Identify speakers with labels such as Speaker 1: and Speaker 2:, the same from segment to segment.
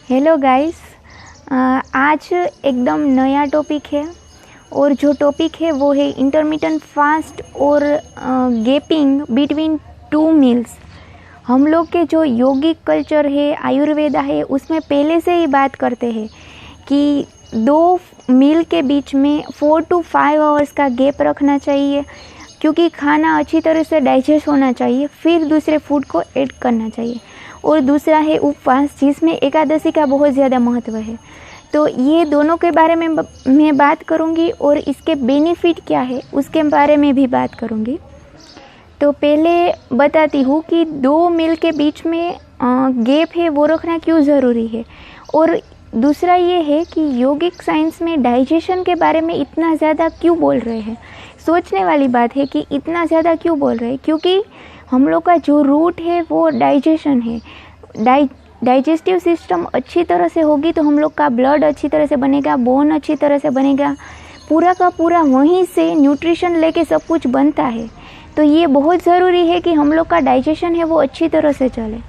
Speaker 1: Hello guys, आज एकदम नया टॉपिक है और जो टॉपिक है वो है इंटरमिटेंट फास्ट और गैपिंग बिटवीन टू मील्स। हम लोग के जो योगिक कल्चर है, आयुर्वेदा है, उसमें पहले से ही बात करते हैं कि 2 मील के बीच में 4 to 5 आवर्स का गैप रखना चाहिए, क्योंकि खाना अच्छी तरह से डाइजेस्ट होना चाहिए, फिर दूसरे फूड को ऐड करना चाहिए। और दूसरा है उपवास, जिसमें एकादशी का बहुत ज़्यादा महत्व है। तो ये दोनों के बारे में मैं बात करूँगी और इसके बेनिफिट क्या है उसके बारे में भी बात करूँगी। तो पहले बताती हूँ कि 2 मील के बीच में गैप है वो रखना क्यों ज़रूरी है। और दूसरा ये है कि योगिक साइंस में डाइजेशन के बारे में इतना ज़्यादा क्यों बोल रहे हैं। सोचने वाली बात है कि इतना ज़्यादा क्यों बोल रहे हैं, क्योंकि हम लोग का जो रूट है वो डाइजेशन है। डाइजेस्टिव सिस्टम अच्छी तरह से होगी तो हम लोग का ब्लड अच्छी तरह से बनेगा, बोन अच्छी तरह से बनेगा, पूरा का पूरा वहीं से न्यूट्रिशन लेके सब कुछ बनता है। तो ये बहुत ज़रूरी है कि हम लोग का डाइजेशन है वो अच्छी तरह से चले।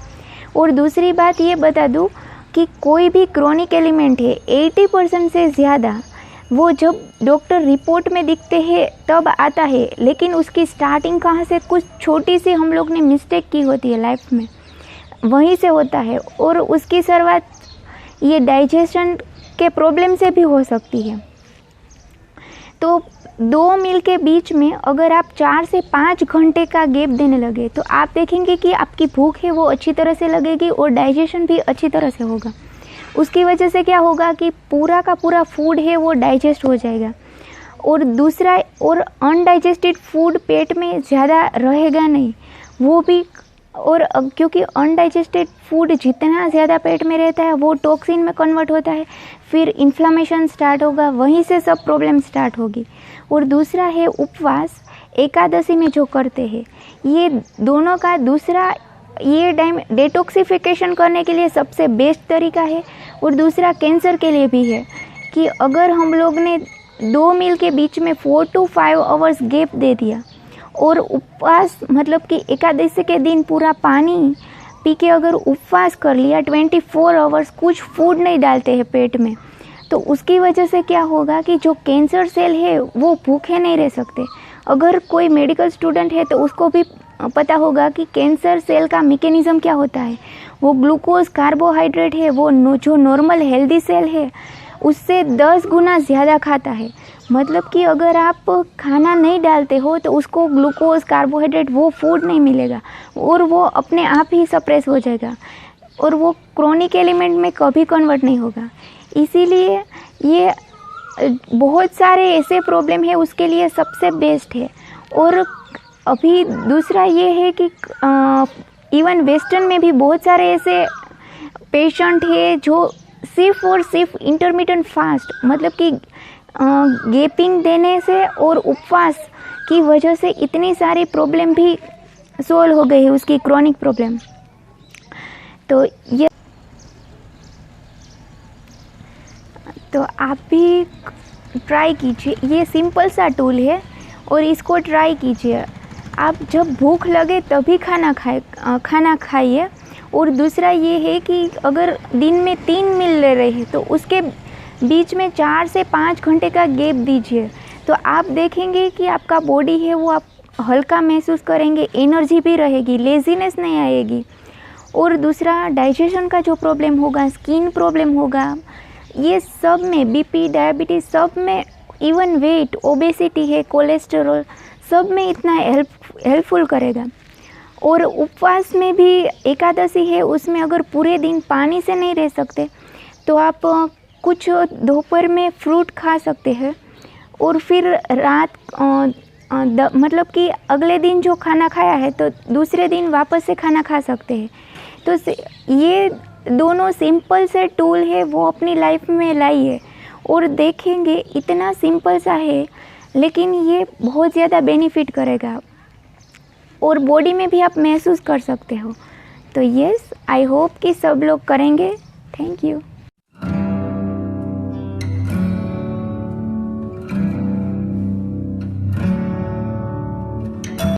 Speaker 1: और दूसरी बात ये बता दूँ कि कोई भी क्रोनिक एलिमेंट है 80% से ज़्यादा वो जब डॉक्टर रिपोर्ट में दिखते हैं तब आता है, लेकिन उसकी स्टार्टिंग कहाँ से कुछ छोटी सी हम लोग ने मिस्टेक की होती है लाइफ में, वहीं से होता है। और उसकी शुरुआत ये डाइजेशन के प्रॉब्लम से भी हो सकती है। तो 2 मील के बीच में अगर आप 4 से 5 घंटे का गैप देने लगे तो आप देखेंगे कि आपकी भूख है वो अच्छी तरह से लगेगी और डाइजेशन भी अच्छी तरह से होगा। उसकी वजह से क्या होगा कि पूरा का पूरा फूड है वो डाइजेस्ट हो जाएगा। और दूसरा, और अनडाइजेस्टेड फूड पेट में ज़्यादा रहेगा नहीं वो भी। और क्योंकि अनडाइजेस्टेड फूड जितना ज़्यादा पेट में रहता है वो टॉक्सिन में कन्वर्ट होता है, फिर इन्फ्लामेशन स्टार्ट होगा, वहीं से सब प्रॉब्लम स्टार्ट होगी। और दूसरा है उपवास, एकादशी में जो करते हैं, ये दोनों का दूसरा ये टाइम डिटॉक्सिफिकेशन करने के लिए सबसे बेस्ट तरीका है। और दूसरा कैंसर के लिए भी है कि अगर हम लोग ने 2 मील के बीच में 4 to 5 आवर्स गैप दे दिया और उपवास मतलब कि एकादशी के दिन पूरा पानी पी के अगर उपवास कर लिया 24 आवर्स, कुछ फूड नहीं डालते हैं पेट में, तो उसकी वजह से क्या होगा कि जो कैंसर सेल है वो भूखे नहीं रह सकते। अगर कोई मेडिकल स्टूडेंट है तो उसको भी पता होगा कि कैंसर सेल का मैकेनिज्म क्या होता है। वो ग्लूकोज कार्बोहाइड्रेट है वो जो नॉर्मल हेल्दी सेल है उससे 10 गुना ज़्यादा खाता है। मतलब कि अगर आप खाना नहीं डालते हो तो उसको ग्लूकोज कार्बोहाइड्रेट वो फूड नहीं मिलेगा और वो अपने आप ही सप्रेस हो जाएगा और वो क्रोनिक एलिमेंट में कभी कन्वर्ट नहीं होगा। इसीलिए ये बहुत सारे ऐसे प्रॉब्लम है उसके लिए सबसे बेस्ट है। और अभी दूसरा ये है कि इवन वेस्टर्न में भी बहुत सारे ऐसे पेशेंट है जो सिर्फ और सिर्फ इंटरमिटेंट फास्ट मतलब कि गैपिंग देने से और उपवास की वजह से इतनी सारी प्रॉब्लम भी सॉल्व हो गई है, उसकी क्रोनिक प्रॉब्लम। तो आप भी ट्राई कीजिए, ये सिंपल सा टूल है और इसको ट्राई कीजिए। आप जब भूख लगे तभी खाना खाइए। और दूसरा ये है कि अगर दिन में 3 मील ले रहे हैं तो उसके बीच में 4 से 5 घंटे का गैप दीजिए, तो आप देखेंगे कि आपका बॉडी है वो आप हल्का महसूस करेंगे, एनर्जी भी रहेगी, लेजीनेस नहीं आएगी। और दूसरा डाइजेशन का जो प्रॉब्लम होगा, स्किन प्रॉब्लम होगा, ये सब में बीपी, डायबिटीज़ सब में, इवन वेट, ओबेसिटी है, कोलेस्टेरॉल सब में इतना हेल्पफुल करेगा। और उपवास में भी एकादशी है उसमें अगर पूरे दिन पानी से नहीं रह सकते तो आप कुछ दोपहर में फ्रूट खा सकते हैं और फिर रात मतलब कि अगले दिन जो खाना खाया है तो दूसरे दिन वापस से खाना खा सकते हैं। तो ये दोनों सिंपल से टूल है वो अपनी लाइफ में लाइए और देखेंगे इतना सिंपल सा है लेकिन ये बहुत ज़्यादा बेनिफिट करेगा और बॉडी में भी आप महसूस कर सकते हो। तो यस, आई होप कि सब लोग करेंगे। Thank you.